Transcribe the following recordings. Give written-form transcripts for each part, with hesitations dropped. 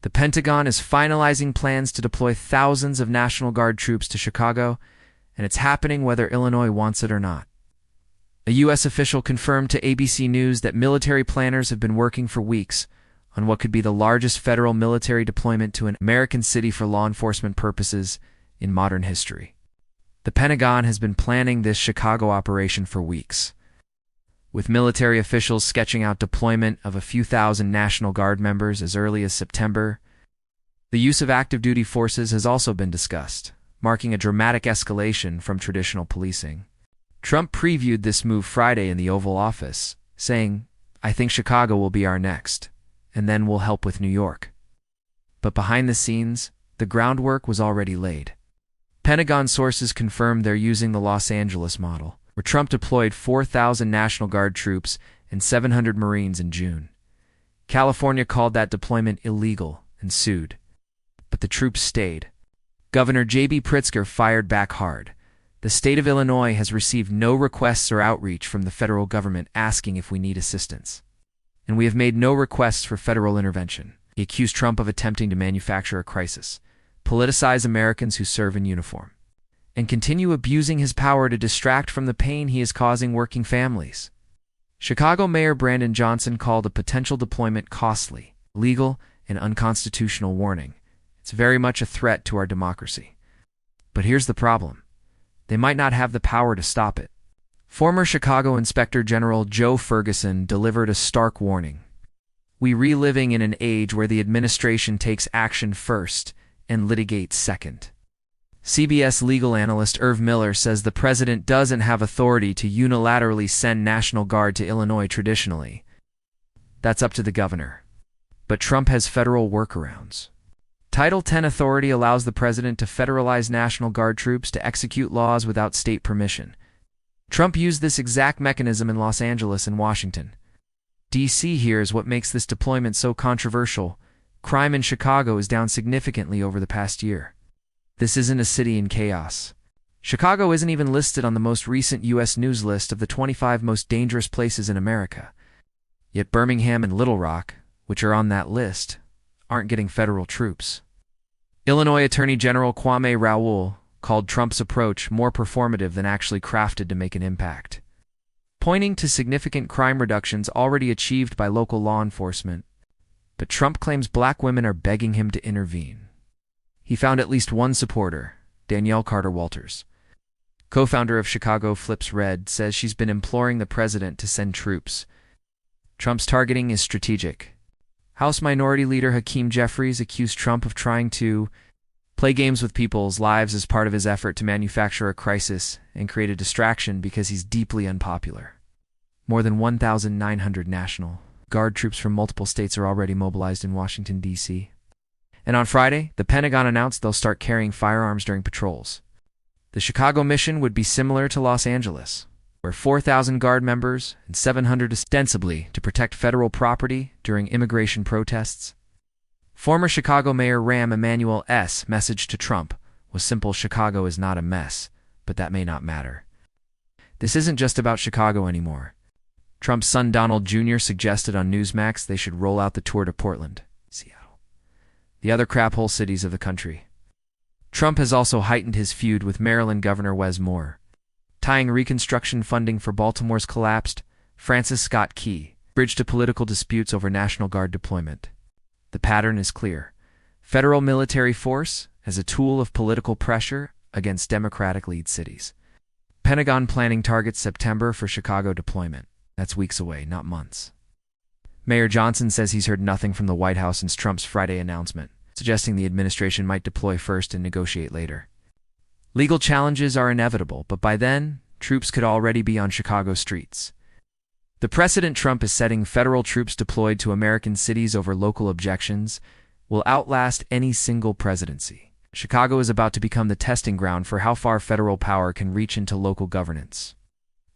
The Pentagon is finalizing plans to deploy thousands of National Guard troops to Chicago, and it's happening whether Illinois wants it or not. A U.S. official confirmed to ABC News that military planners have been working for weeks on what could be the largest federal military deployment to an American city for law enforcement purposes in modern history. The Pentagon has been planning this Chicago operation for weeks, with military officials sketching out deployment of a few thousand National Guard members as early as September. The use of active duty forces has also been discussed, marking a dramatic escalation from traditional policing. Trump previewed this move Friday in the Oval Office, saying, "I think Chicago will be our next, and then we'll help with New York." But behind the scenes, the groundwork was already laid. Pentagon sources confirmed they're using the Los Angeles model, where Trump deployed 4,000 National Guard troops and 700 Marines in June. California called that deployment illegal and sued, but the troops stayed. Governor J.B. Pritzker fired back hard. The state of Illinois has received no requests or outreach from the federal government asking if we need assistance, and we have made no requests for federal intervention. He accused Trump of attempting to manufacture a crisis, politicize Americans who serve in uniform, and continue abusing his power to distract from the pain he is causing working families. Chicago Mayor Brandon Johnson called a potential deployment costly, illegal, and unconstitutional warning. It's very much a threat to our democracy. But here's the problem. They might not have the power to stop it. Former Chicago Inspector General Joe Ferguson delivered a stark warning. "We're reliving in an age where the administration takes action first and litigates second." CBS legal analyst Irv Miller says the president doesn't have authority to unilaterally send National Guard to Illinois traditionally. That's up to the governor. But Trump has federal workarounds. Title 10 authority allows the president to federalize National Guard troops to execute laws without state permission. Trump used this exact mechanism in Los Angeles and Washington. D.C. here is what makes this deployment so controversial. Crime in Chicago is down significantly over the past year. This isn't a city in chaos. Chicago isn't even listed on the most recent U.S. News list of the 25 most dangerous places in America. Yet Birmingham and Little Rock, which are on that list, aren't getting federal troops. Illinois Attorney General Kwame Raoul called Trump's approach more performative than actually crafted to make an impact, pointing to significant crime reductions already achieved by local law enforcement. But Trump claims black women are begging him to intervene. He found at least one supporter, Danielle Carter Walters, co-founder of Chicago Flips Red, says she's been imploring the president to send troops. Trump's targeting is strategic. House Minority Leader Hakeem Jeffries accused Trump of trying to play games with people's lives as part of his effort to manufacture a crisis and create a distraction because he's deeply unpopular. More than 1,900 National Guard troops from multiple states are already mobilized in Washington, D.C. And on Friday, the Pentagon announced they'll start carrying firearms during patrols. The Chicago mission would be similar to Los Angeles, where 4,000 Guard members and 700 ostensibly to protect federal property during immigration protests. Former Chicago Mayor Rahm Emanuel's message to Trump was simple: Chicago is not a mess, but that may not matter. This isn't just about Chicago anymore. Trump's son Donald Jr. suggested on Newsmax they should roll out the tour to Portland, Seattle, the other crap-hole cities of the country. Trump has also heightened his feud with Maryland Governor Wes Moore, tying reconstruction funding for Baltimore's collapsed Francis Scott Key bridge to political disputes over National Guard deployment. The pattern is clear. Federal military force as a tool of political pressure against Democratic-lead cities. Pentagon planning targets September for Chicago deployment. That's weeks away, not months. Mayor Johnson says he's heard nothing from the White House since Trump's Friday announcement, suggesting the administration might deploy first and negotiate later. Legal challenges are inevitable, but by then, troops could already be on Chicago streets. The precedent Trump is setting, federal troops deployed to American cities over local objections, will outlast any single presidency. Chicago is about to become the testing ground for how far federal power can reach into local governance,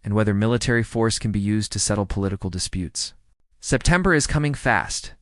and whether military force can be used to settle political disputes. September is coming fast,